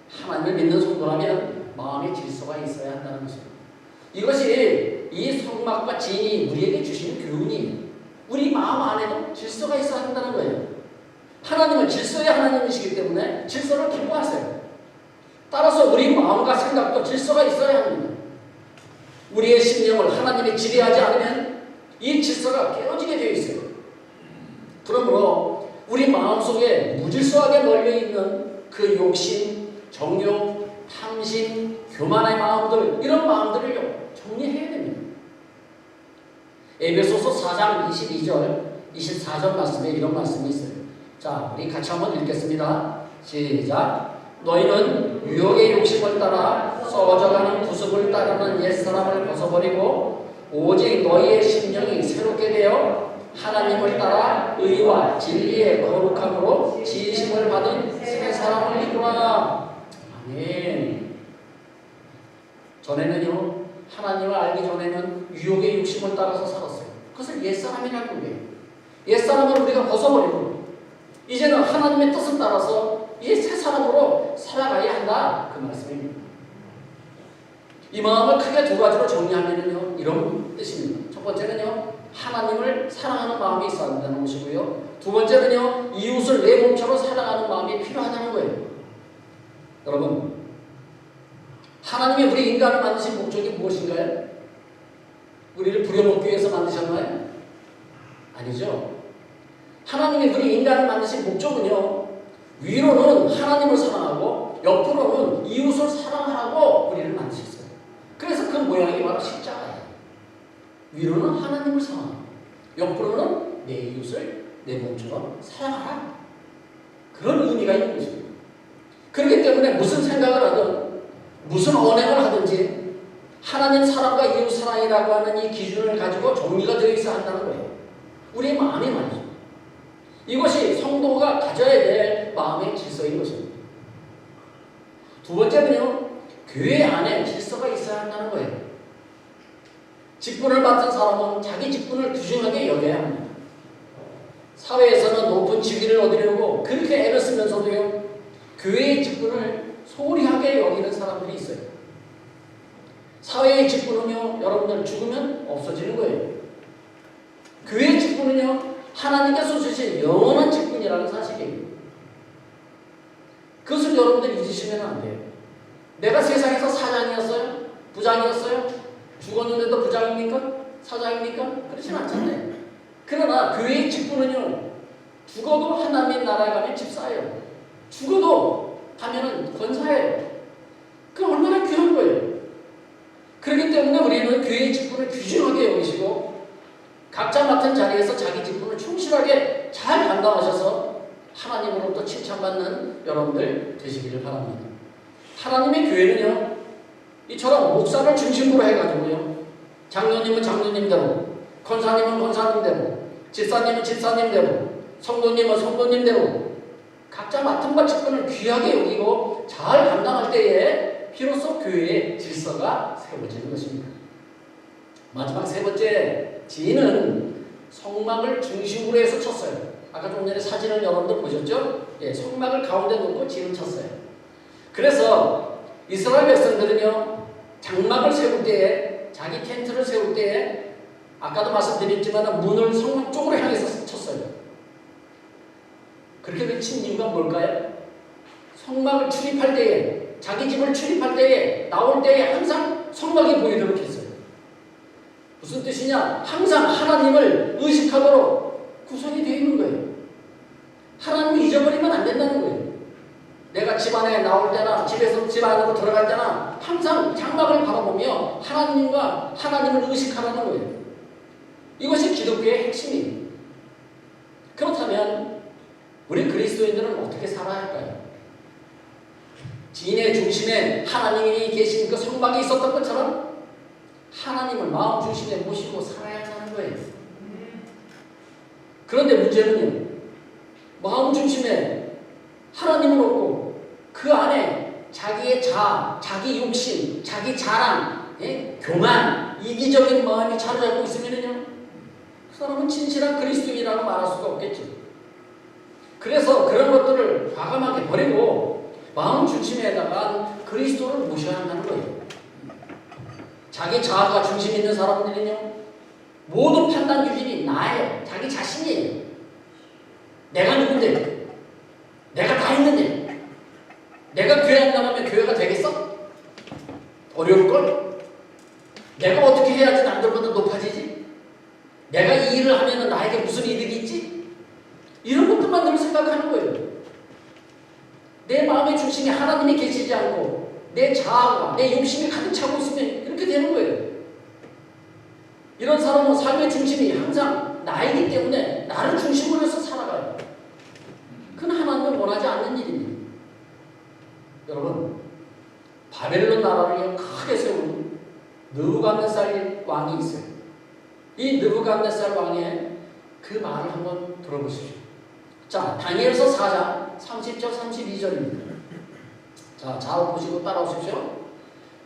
Speaker 1: 하나님을 믿는 성도라면 마음의 질서가 있어야 한다는 것입니다. 이것이 이 성막과 진이 우리에게 주시는 교훈이에요. 우리 마음 안에도 질서가 있어야 한다는 거예요. 하나님은 질서의 하나님이시기 때문에 질서를 기뻐하세요. 따라서 우리 마음과 생각도 질서가 있어야 합니다. 우리의 심령을 하나님이 지배하지 않으면 이 질서가 깨어지게 되어 있어요. 그러므로 우리 마음속에 무질서하게 널려있는 그 욕심, 정욕, 탐심, 교만의 마음들, 이런 마음들을 정리해야 됩니다. 에베소서 4장 22절, 24절 말씀에 이런 말씀이 있어요. 자, 우리 같이 한번 읽겠습니다. 시작. 너희는 유혹의 욕심을 따라 썩어져가는 구습을 따르는 옛사람을 벗어버리고 오직 너희의 심령이 새롭게 되어 하나님을 따라 의와 진리의 거룩함으로 지으심을 받은 새 사람을 이루라. 아멘. 전에는요 하나님을 알기 전에는 유혹의 욕심을 따라서 살았어요. 그것을 옛사람이라고 해요. 옛사람을 우리가 벗어버리고 이제는 하나님의 뜻을 따라서 이 새 사람으로 살아가야 한다, 그 말씀입니다. 이 마음을 크게 2가지로 정리하면요 이런 뜻입니다. 첫 번째는요 하나님을 사랑하는 마음이 있어야 한다는 것이고요. 2번째는요 이웃을 내 몸처럼 사랑하는 마음이 필요하다는 거예요. 여러분, 하나님이 우리 인간을 만드신 목적이 무엇인가요? 우리를 부려먹기 위해서 만드셨나요? 아니죠. 하나님이 우리 인간을 만드신 목적은요 위로는 하나님을 사랑하고 옆으로는 이웃을 사랑하라고 우리를 만드셨어요. 그래서 그 모양이 바로 십자가예요. 위로는 하나님을 사랑하고 옆으로는 내 이웃을 내 몸처럼 사랑하라. 그런 의미가 있는 것입니다. 그렇기 때문에 무슨 생각을 하든 무슨 언행을 하든지 하나님 사랑과 이웃 사랑이라고 하는 이 기준을 가지고 정리가 되어 있어야 한다는 거예요. 우리의 마음이 말이죠. 이것이 성도가 가져야 될 마음의 질서인 것입니다. 2번째는요 교회 안에 질서가 있어야 한다는 거예요. 직분을 맡은 사람은 자기 직분을 귀중하게 여겨야 합니다. 사회에서는 높은 직위를 얻으려고 그렇게 애를 쓰면서도요 교회의 직분을 소홀히 하게 여기는 사람들이 있어요. 사회의 직분은요 여러분들 죽으면 없어지는 거예요. 교회의 직분은요 하나님께서 주신 영원한 직분이라는 사실이에요. 그것을 여러분들 잊으시면 안 돼요. 내가 세상에서 사장이었어요? 부장이었어요? 죽었는데도 부장입니까? 사장입니까? 그렇진 않잖아요. 그러나 교회의 직분은요, 죽어도 하나님의 나라에 가면 집사예요. 죽어도 가면은 권사예요. 그럼 얼마나 귀한 거예요. 그렇기 때문에 우리는 교회의 직분을 귀중하게 여기시고 각자 맡은 자리에서 자기 직분을 충실하게 잘 감당하셔서 하나님으로부터 칭찬받는 여러분들 되시기를 바랍니다. 하나님의 교회는요, 이처럼 목사를 중심으로 해가지고요, 장로님은 장로님대로, 권사님은 권사님대로, 집사님은 집사님대로, 성도님은 성도님대로 각자 맡은 바 직분을 귀하게 여기고 잘 감당할 때에 비로소 교회의 질서가 세워지는 것입니다. 마지막 세 번째 지인은 성막을 중심으로 해서 쳤어요. 아까 좀 전에 사진을 여러분들 보셨죠? 예, 성막을 가운데 놓고 지를 쳤어요. 그래서 이스라엘 백성들은요, 장막을 세울 때에, 자기 텐트를 세울 때에 아까도 말씀드렸지만 문을 성막 쪽으로 향해서 쳤어요. 그렇게 친 이유가 뭘까요? 성막을 출입할 때에, 자기 집을 출입할 때에, 나올 때에 항상 성막이 보이도록 했어요. 무슨 뜻이냐? 항상 하나님을 의식하도록 구성이 되어 있는 거예요. 하나님을 잊어버리면 안 된다는 거예요. 내가 집 안에 나올 때나 집에서 집 안으로 들어갈 때나 항상 장막을 바라보며 하나님과 하나님을 의식하라는 거예요. 이것이 기독교의 핵심이에요. 그렇다면 우리 그리스도인들은 어떻게 살아야 할까요? 지인의 중심에 하나님이 계신 그 성막이 있었던 것처럼 하나님을 마음 중심에 모시고 살아야 한다는 거예요. 그런데 문제는요, 마음 중심에 하나님을 놓고 그 안에 자기의 자아, 자기 욕심, 자기 자랑, 교만, 이기적인 마음이 자리 잡고 있으면요, 그 사람은 진실한 그리스도인이라고 말할 수가 없겠죠. 그래서 그런 것들을 과감하게 버리고 마음 중심에다가 그리스도를 모셔야 한다는 거예요. 자기 자아가 중심 있는 사람들은요, 모든 판단 기준이 나예요. 자기 자신이에요. 내가 누군데? 내가 다 했는데? 내가 교회 안 나가면 교회가 되겠어? 어려울걸? 내가 어떻게 해야지 남들보다 높아지지? 내가 이 일을 하면 나에게 무슨 이득이 있지? 이런 것들만 늘 생각하는 거예요. 내 마음의 중심에 하나님이 계시지 않고 내 자아가, 내 욕심이 가득 차고 있으면 이렇게 되는 거예요. 이런 사람은 삶의 중심이 항상 나이기 때문에 나를 중심으로 해서 살아가요. 그건 하나님은 원하지 않는 일입니다. 여러분, 바벨론 나라를 크게 세운 느부갓네살 왕이 있어요. 이 느부갓네살 왕의 그 말을 한번 들어보십시오. 자, 다니엘서 4장 30절 32절입니다. 자, 잘 보시고 따라오십시오.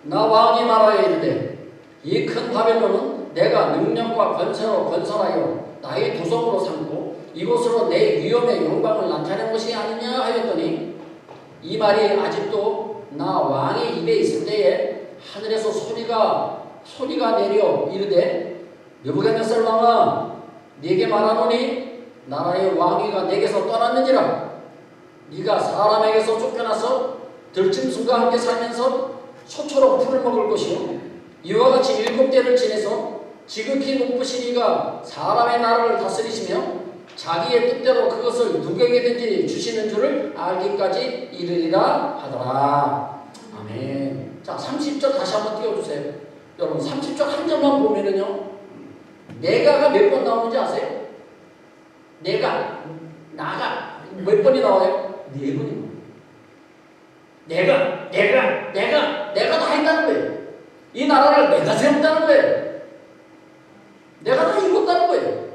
Speaker 1: 나 왕이 말하여 이르되 이 큰 바벨론은 내가 능력과 권세로 건설하여 나의 도성으로 삼고 이곳으로 내 위엄의 영광을 나타낸 것이 아니냐 하였더니, 이 말이 아직도 나 왕의 입에 있을 때에 하늘에서 소리가 내려 이르되 느부갓네살 왕아, 네게 말하노니 나라의 왕위가 내게서 떠났는지라. 네가 사람에게서 쫓겨나서 들짐승과 함께 살면서 소처럼 풀을 먹을 것이요, 이와 같이 7대를 지내서 지극히 높으신 이가 사람의 나라를 다스리시며 자기의 뜻대로 그것을 누구에게든지 주시는 줄을 알기까지 이르리라 하더라. 아멘. 자, 30절 다시 한번 띄워주세요. 여러분, 30절 한 절만 보면은요, 내가가 몇 번 나오는지 아세요? 내가, 나가 몇 번이 나와요? 4번이 나와요. 내가 다 했다는 거예요. 이 나라를 내가 세웠다는 거예요. 내가 다 이뤘다는 거예요.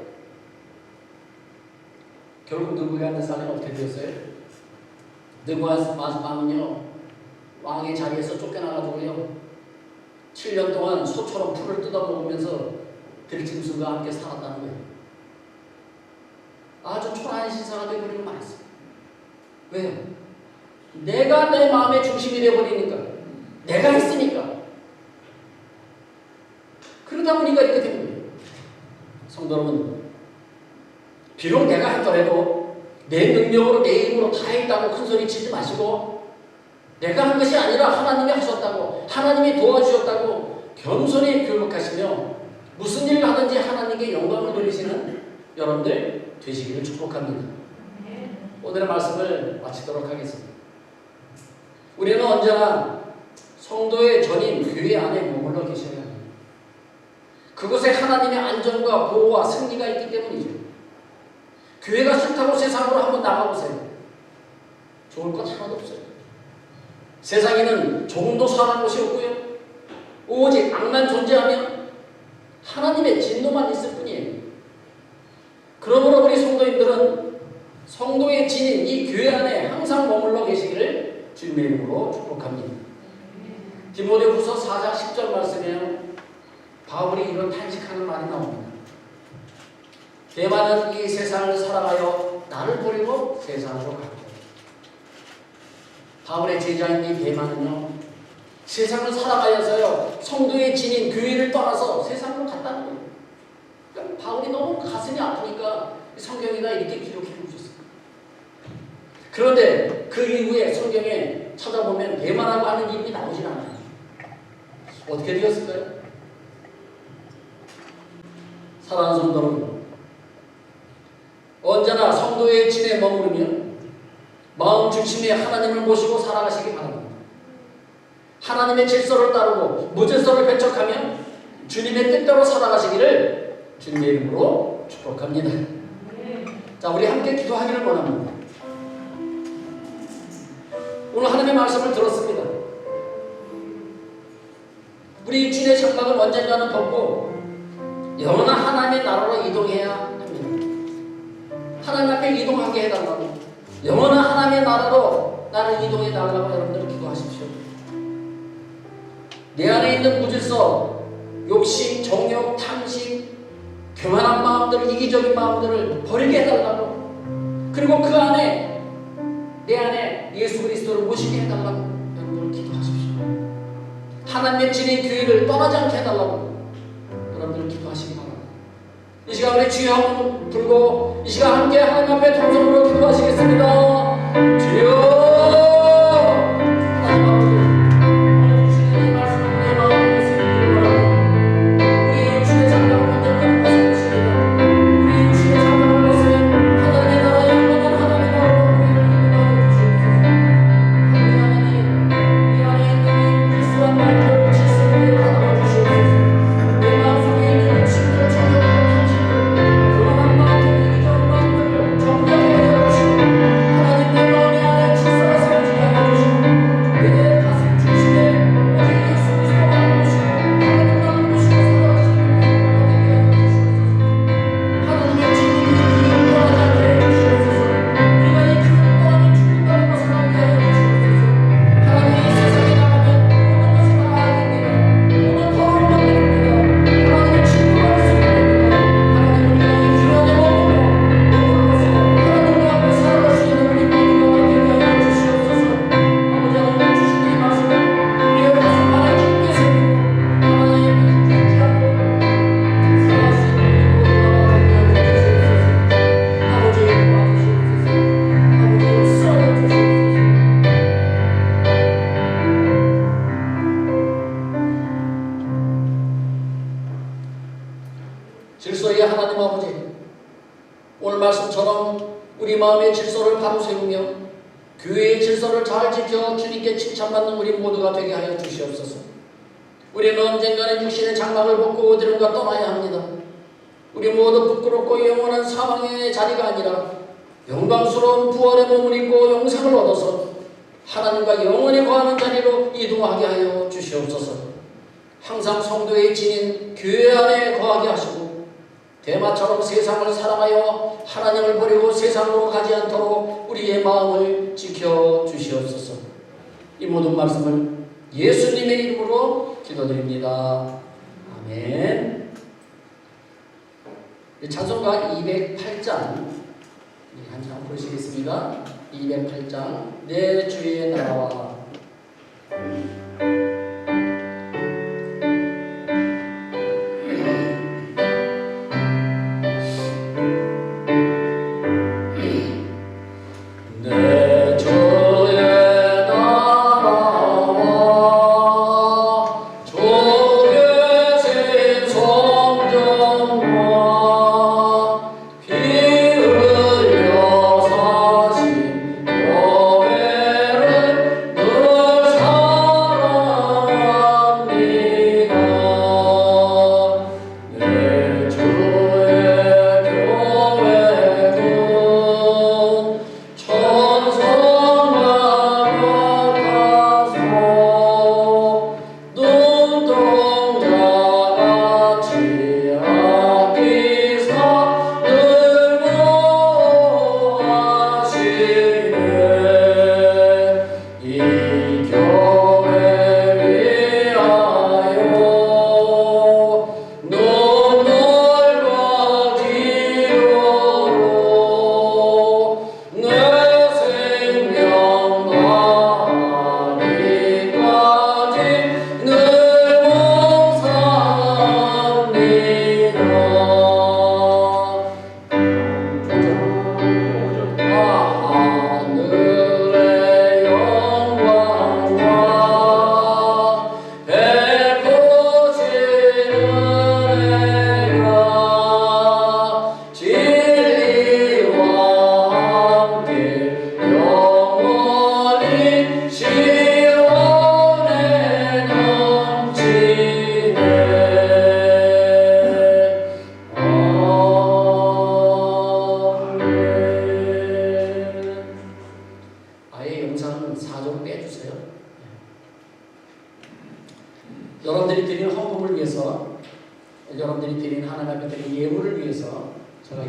Speaker 1: 결국 느부갓네살은 어떻게 되었어요? 느부갓네살은요, 왕의 자리에서 쫓겨나가지고요, 7년 동안 소처럼 풀을 뜯어먹으면서 들짐승과 함께 살았다는 거예요. 아주 초라한 신사가 되어버리고 말았어요. 왜요? 내가 내 마음의 중심이 되어버리니까, 내가 했으니까. 그러다 보니까 이렇게 된 거예요. 성도 여러분, 비록 내가 했더라도 내 능력으로 내 힘으로 다 했다고 큰소리 치지 마시고, 내가 한 것이 아니라 하나님이 하셨다고, 하나님이 도와주셨다고 겸손히 교육하시며 무슨 일을 하든지 하나님께 영광을 돌리시는 여러분들 되시기를 축복합니다. 오늘의 말씀을 마치도록 하겠습니다. 우리는 언제나 성도의 전인 교회 안에 머물러 계셔야 합니다. 그곳에 하나님의 안전과 보호와 승리가 있기 때문이죠. 교회가 싫다고 세상으로 한번 나가보세요. 좋을 것 하나도 없어요. 세상에는 조금도 선한 곳이 없고요. 오직 악만 존재하며 하나님의 진노만 있을 뿐이에요. 그러므로 우리 성도님들은 성도의 진인 이 교회 안에 항상 머물러 계시기를 주님의 이름으로 축복합니다. 디모데후서 4장 10절 말씀에요. 바울이 이런 탄식하는 말이 나옵니다. 대만은 이 세상을 살아가여 나를 버리고 세상으로 갔고. 바울의 제자인 이 대만은요, 세상을 살아가여서요, 성도의 진인 교회를 떠나서 세상으로 갔다는 거예요. 그러니까 바울이 너무 가슴이 아프니까 성경에다 이렇게 기록해 놓으셨어요. 그런데 그 이후에 성경에 찾아보면 대만하고 하는 이름이 나오질 않아요. 어떻게 되었을까요? 사랑하는 성도 여러분, 언제나 성도의 진에 머무르며 마음 중심에 하나님을 모시고 살아가시기 바랍니다. 하나님의 질서를 따르고 무질서를 배척하며 주님의 뜻대로 살아가시기를 주님의 이름으로 축복합니다. 자, 우리 함께 기도하기를 원합니다. 오늘 하나님의 말씀을 들었습니다. 우리 주의 장막을 언젠가는 벗고 영원한 하나님의 나라로 이동해야 합니다. 하나님 앞에 이동하게 해달라고, 영원한 하나님의 나라로 나를 이동해 달라고 여러분들 기도하십시오. 내 안에 있는 무질서, 욕심, 정욕, 탐심, 교만한 마음들, 이기적인 마음들을 버리게 해달라고, 그리고 그 안에 내 안에 예수 그리스도를 모시게 해달라고 여러분들 기도하십시오. 하나님의 진인 교회를 떠나지 않게 해달라고 여러분들 기도하시기 바랍니다. 이 시간 우리 주여 한번 불고 이 시간 함께 하나님 앞에 동성으로 기도하시겠습니다. 주여, 질서의 하나님 아버지, 오늘 말씀처럼 우리 마음의 질서를 바로 세우며 교회의 질서를 잘 지켜 주님께 칭찬받는 우리 모두가 되게 하여 주시옵소서. 우리는 언젠가는 육신의 장막을 벗고 어디론가 떠나야 합니다. 우리 모두 부끄럽고 영원한 사망의 자리가 아니라 영광스러운 부활의 몸을 입고 영생을 얻어서 하나님과 영원히 거하는 자리로 이동하게 하여 주시옵소서. 항상 성도의 진인 교회 안에 거하게 하시고 대마처럼 세상을 사랑하여 하나님을 버리고 세상으로 가지 않도록 우리의 마음을 지켜주시옵소서. 이 모든 말씀을 예수님의 이름으로 기도드립니다. 아멘. 찬송가 208장 한장 부르시겠습니다. 208장 내 주의 나라와
Speaker 3: 주의 생성자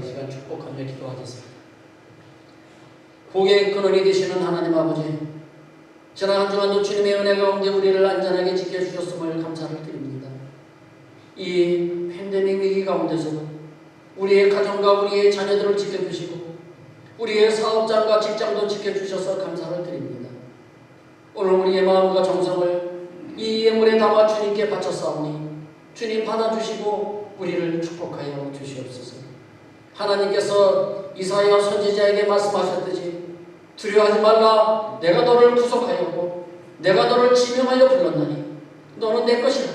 Speaker 1: 시간 축복하며 기도하겠습니다. 복의 근원이 되시는 하나님 아버지, 지난 한 주간도 주님의 은혜 가운데 우리를 안전하게 지켜주셨음을 감사를 드립니다. 이 팬데믹 위기 가운데서도 우리의 가정과 우리의 자녀들을 지켜주시고 우리의 사업장과 직장도 지켜주셔서 감사를 드립니다. 오늘 우리의 마음과 정성을 이 예물에 담아 주님께 바쳤사오니 주님 받아주시고 우리를 축복하여 주시옵소서. 하나님께서 이사야 선지자에게 말씀하셨듯이 두려워하지 말라, 내가 너를 구속하였고 내가 너를 지명하여 불렀나니 너는 내 것이라.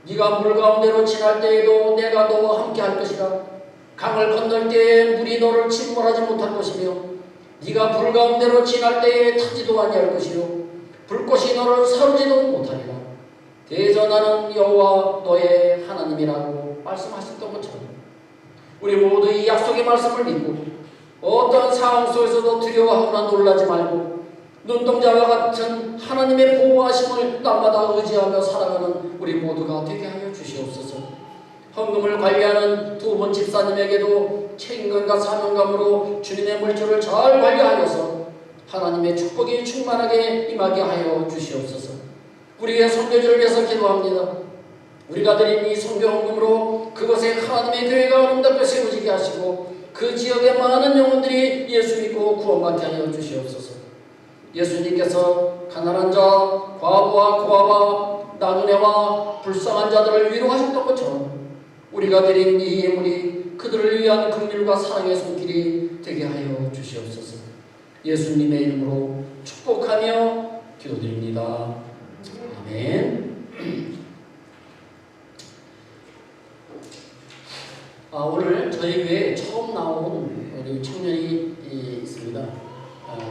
Speaker 1: 네가 물 가운데로 지날 때에도 내가 너와 함께 할 것이라. 강을 건널 때에 물이 너를 침몰하지 못할 것이며 네가 불 가운데로 지날 때에 타지도 아니할 것이요 불꽃이 너를 사르지도 못하리라. 대저 나는 여호와 너의 하나님이라고 말씀하셨던 것처럼 우리 모두 이 약속의 말씀을 믿고 어떤 상황 속에서도 두려워하거나 놀라지 말고 눈동자와 같은 하나님의 보호하심을 날마다 의지하며 살아가는 우리 모두가 되게 하여 주시옵소서. 헌금을 관리하는 두 분 집사님에게도 책임감과 사명감으로 주님의 물줄을 잘 관리하여서 하나님의 축복이 충만하게 임하게 하여 주시옵소서. 우리의 선교지를 위해서 기도합니다. 우리가 드린 이 선교 헌금으로 그것에 하나님의 교회가 아름답게 세워지게 하시고 그 지역의 많은 영혼들이 예수 믿고 구원받게 하여 주시옵소서. 예수님께서 가난한 자, 과부와 고아와 나그네와 불쌍한 자들을 위로하셨던 것처럼 우리가 드린 이 예물이 그들을 위한 긍휼과 사랑의 손길이 되게 하여 주시옵소서. 예수님의 이름으로 축복하며 기도드립니다. 아멘. 오늘 저희 교회에 처음 나온 우리 청년이 있습니다.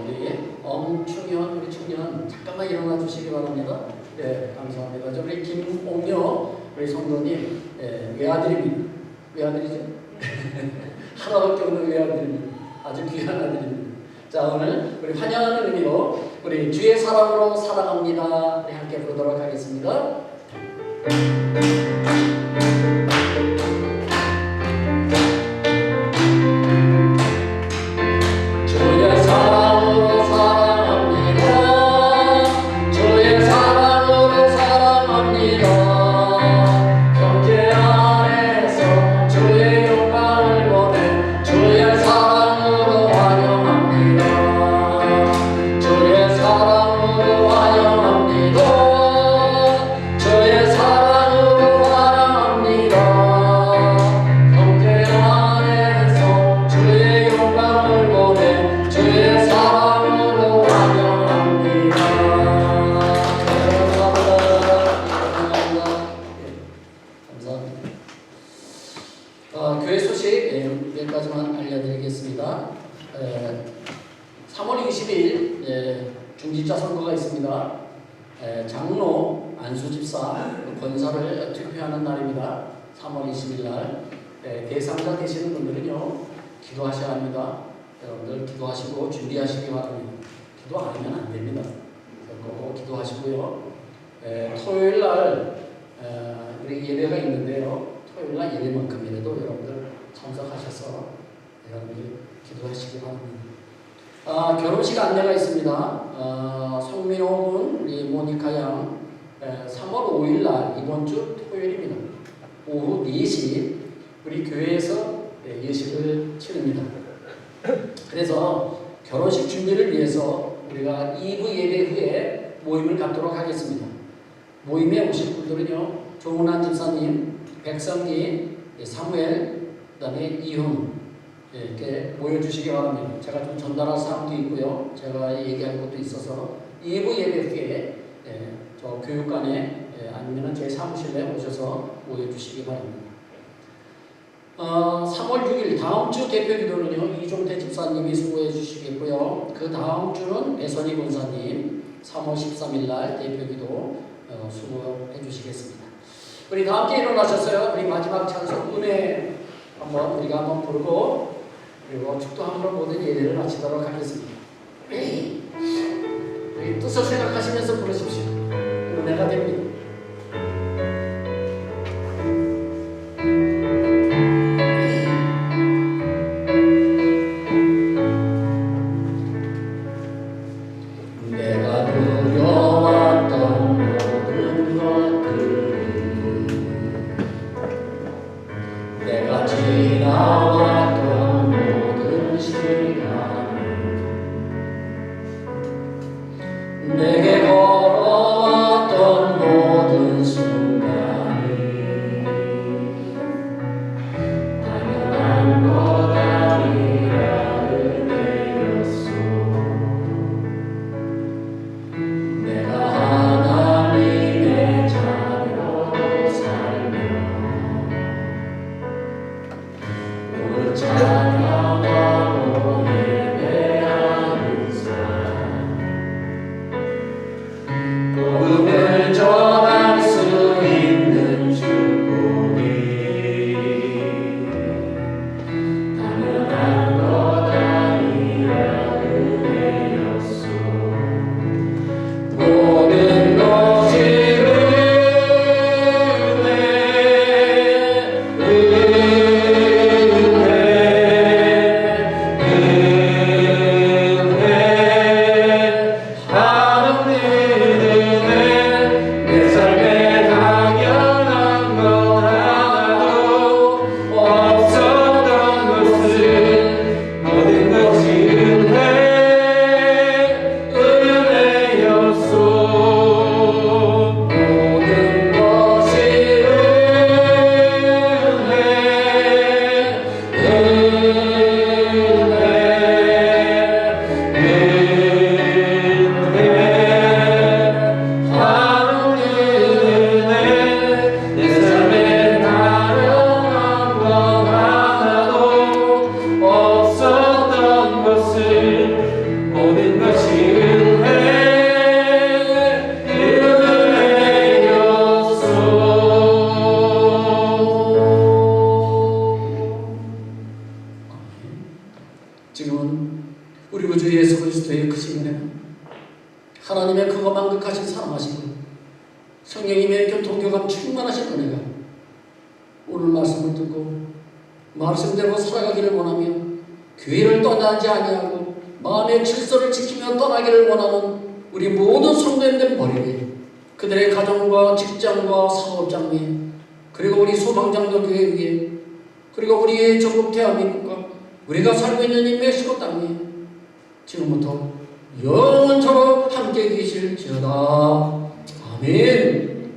Speaker 1: 우리 엄충현 우리 청년 잠깐만 일어나 주시기 바랍니다. 네, 감사합니다. 우리 김옥녀 우리 성도님 외아들입니다. 외아들이죠? 하나밖에 없는 외아들입니다. 아주 귀한 아들입니다. 자, 오늘 우리 환영하는 의미로 우리 주의 사랑으로 사랑합니다. 우리 함께 부르도록 하겠습니다. 교회 소식 여기까지만 알려드리겠습니다. 3월 20일 중직자 선거가 있습니다. 장로 안수집사 권사를 투표하는 날입니다. 3월 20일 날 대상자 되시는 분들은요 기도하셔야 합니다. 여러분들 기도하시고 준비하시기 바랍니다. 기도 안 하면 안 됩니다. 꼭 기도하시고요. 토요일 날 우리 예배가 있는데요. 토요일 날 예배만큼이라도 여러분들 참석하셔서 여러분들 기도하시기 바랍니다. 결혼식 안내가 있습니다. 송민호 군, 우리 모니카 양 3월 5일 날 이번 주 토요일입니다. 오후 4시 우리 교회에서 예식을 치릅니다. 그래서 결혼식 준비를 위해서 우리가 2부 예배 후에 모임을 갖도록 하겠습니다. 모임에 오실 분들은요 조문환 집사님, 백성기, 사무엘, 그 다음에 이훈 이렇게 모여주시기 바랍니다. 제가 좀 전달할 사항도 있고요. 제가 얘기할 것도 있어서 2부 예배 후에 저 교육관에 아니면 제 사무실에 오셔서 모여주시기 바랍니다. 3월 6일 다음 주 대표 기도는요 이종태 집사님이 수고해 주시겠고요. 그 다음 주는 배선희 권사님 3월 13일 날 대표 기도 수고해 주시겠습니다. 우리 다 함께 일어나셨어요. 우리 마지막 찬송 은혜 우리가 한번 부르고 그리고 축도함으로 모든 예배를 마치도록 하겠습니다. 우리 뜻을 생각하시면서 부르십시오. 은혜가 됩니다. 찬양하고 예배하는 삶 복음을 전할 수 있는 축복이 당연한 것 아니라 은혜였소. 모든 것이 지금은 우리 구주 예수 그리스도의 크신 은혜가 하나님의 크고 만극하신 사랑하시고 성령님의 교통교감 충만하신 은혜가 오늘 말씀을 듣고 말씀대로 살아가기를 원하며 교회를 떠나지 아니하고 마음의 질서를 지키며 떠나기를 원하는 우리 모든 성도님들 버리게 그들의 가정과 직장과 사업장 위에 그리고 우리 소방장도 교회 위에 그리고 우리의 전국 대한민국과 우리가 살고 있는 이 멕시코 땅에 지금부터 영원토록 함께 계실지어다. 아멘.